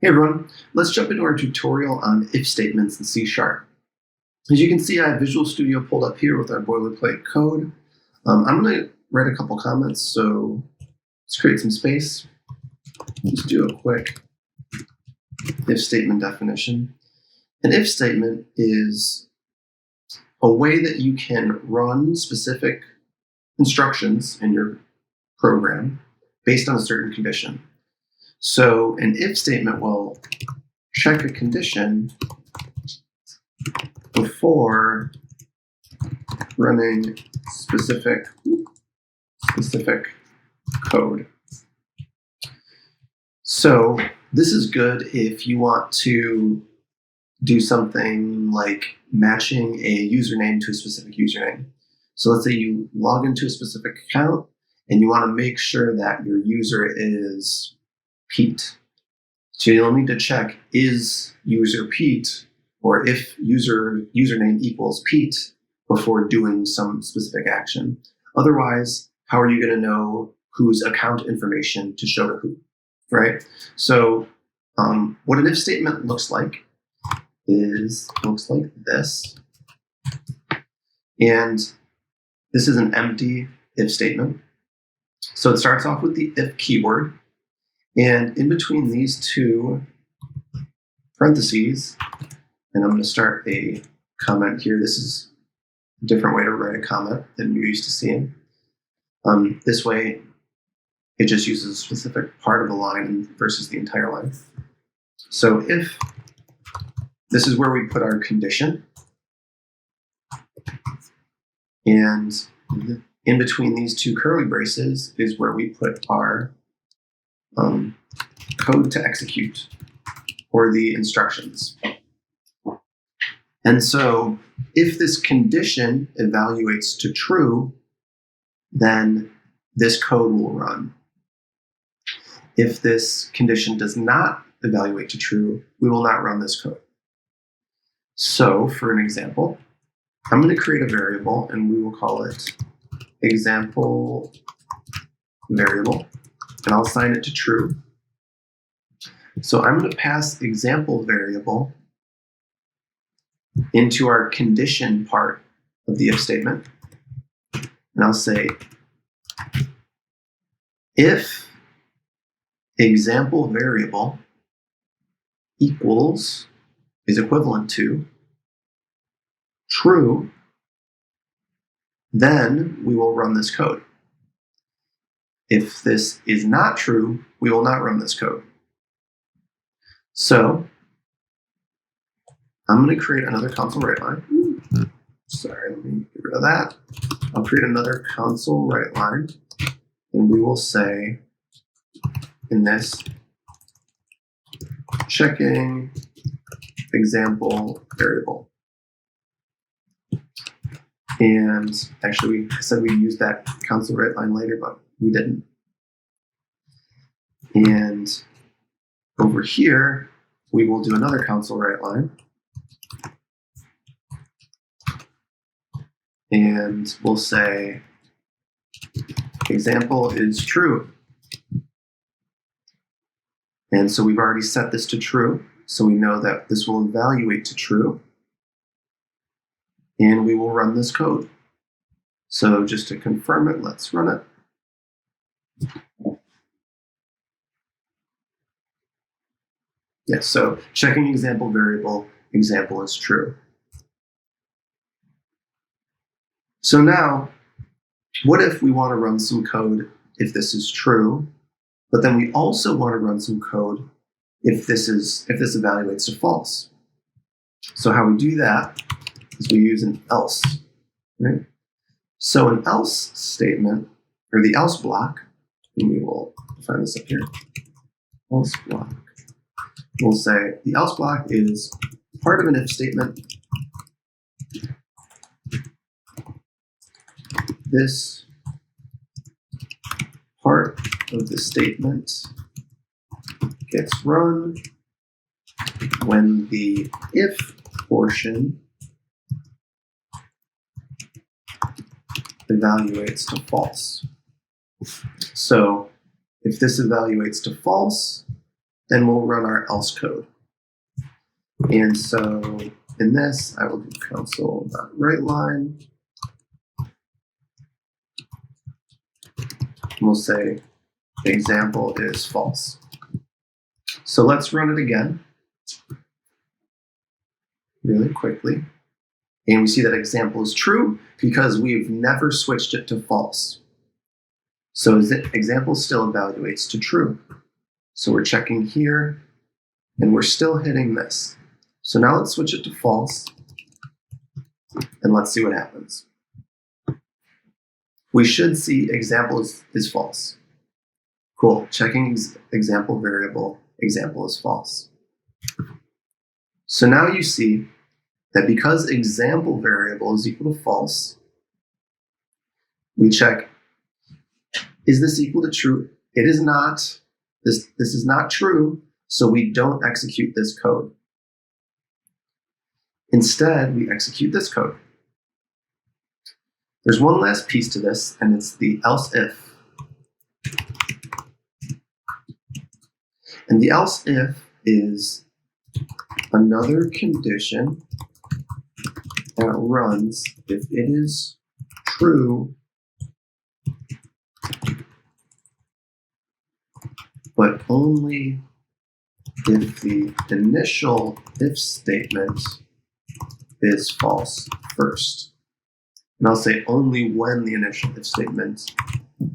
Hey everyone, let's jump into our tutorial on if statements in C#. As you can see, I have Visual Studio pulled up here with our boilerplate code. I'm going to write a couple comments, so let's create some space. Just do a quick if statement definition. An if statement is a way that you can run specific instructions in your program based on a certain condition. So an if statement will check a condition before running specific code. So this is good if you want to do something like matching a username to a specific username. So let's say you log into a specific account and you want to make sure that your user is Pete. So you'll need to check, is user Pete, or if username equals Pete before doing some specific action. Otherwise, how are you going to know whose account information to show to who, right? So what an if statement looks like looks like this. And this is an empty if statement. So it starts off with the if keyword. And in between these two parentheses, and I'm going to start a comment here. This is a different way to write a comment than you're used to seeing. This way, it just uses a specific part of the line versus the entire line. So if this is where we put our condition, and in between these two curly braces is where we put our code to execute, or the instructions. And so if this condition evaluates to true, then this code will run. If this condition does not evaluate to true, we will not run this code. So for an example, I'm going to create a variable and we will call it example variable, and I'll assign it to true. So I'm going to pass example variable into our condition part of the if statement. And I'll say, if example variable is equivalent to true, then we will run this code. If this is not true, we will not run this code. So I'm going to create another console write line. Sorry, let me get rid of that. I'll create another console write line, and we will say in this, checking example variable. And actually, we said we'd use that console write line later, but we didn't. And over here, we will do another console write line. And we'll say example is true. And so we've already set this to true. So we know that this will evaluate to true. And we will run this code. So just to confirm it, let's run it. Yes, so checking example variable, example is true. So now, what if we want to run some code if this is true, but then we also want to run some code if this evaluates to false? So how we do that is we use an else, right? So an else statement, or the else block, and we will define this up here, else block. We'll say the else block is part of an if statement. This part of the statement gets run when the if portion evaluates to false. So if this evaluates to false, then we'll run our else code. And so in this, I will do console.writeLine. And we'll say example is false. So let's run it again really quickly. And we see that example is true because we've never switched it to false. So example still evaluates to true. So we're checking here, and we're still hitting this. So now let's switch it to false, and let's see what happens. We should see example is false. Cool, checking example variable, example is false. So now you see that because example variable is equal to false, we check, is this equal to true? It is not. This is not true, so we don't execute this code. Instead, we execute this code. There's one last piece to this, and it's the else if. And the else if is another condition that runs if it is true, but only if the initial if statement is false first. And I'll say only when the initial if statement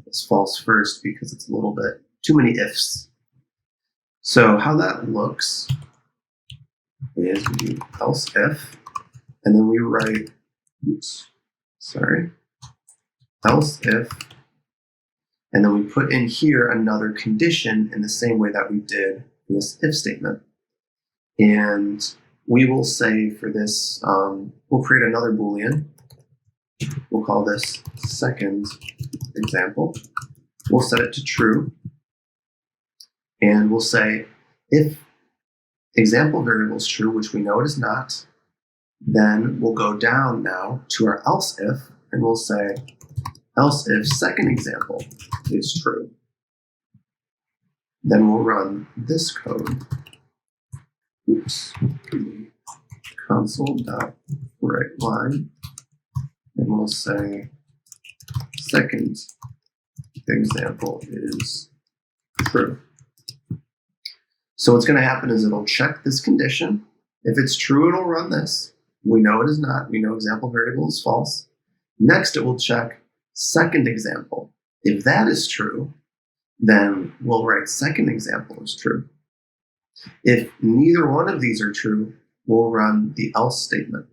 is false first because it's a little bit too many ifs. So how that looks is we do else if, and then we write, else if, and then we put in here another condition in the same way that we did in this if statement. And we will say for this, we'll create another Boolean. We'll call this second example. We'll set it to true. And we'll say if example variable is true, which we know it is not, then we'll go down now to our else if, and we'll say else if second example is true. Then we'll run this code. Console.writeLine, and we'll say second example is true. So what's going to happen is it'll check this condition. If it's true, it'll run this. We know it is not. We know example variable is false. Next, it will check second example. If that is true, then we'll write second example is true. If neither one of these are true, we'll run the else statement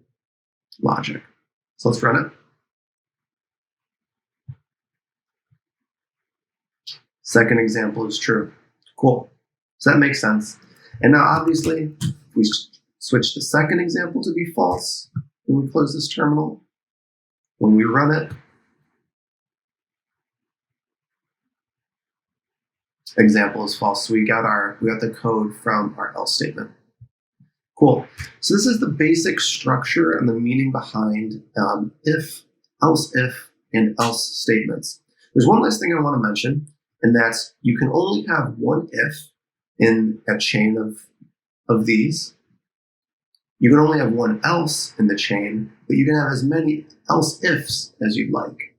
logic. So let's run it. Second example is true. Cool. So that makes sense. And now obviously, if we switch the second example to be false, when we close this terminal, when we run it, example is false. So we got the code from our else statement. Cool. So this is the basic structure and the meaning behind if, and else statements. There's one last thing I want to mention, and that's you can only have one if in a chain of these. You can only have one else in the chain, but you can have as many else ifs as you'd like.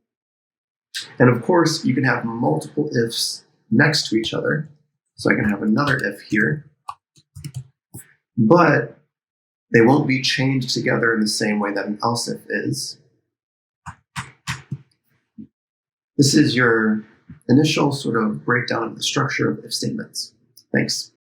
And of course, you can have multiple ifs next to each other. So I can have another if here, but they won't be chained together in the same way that an else if is. This is your initial sort of breakdown of the structure of if statements. Thanks.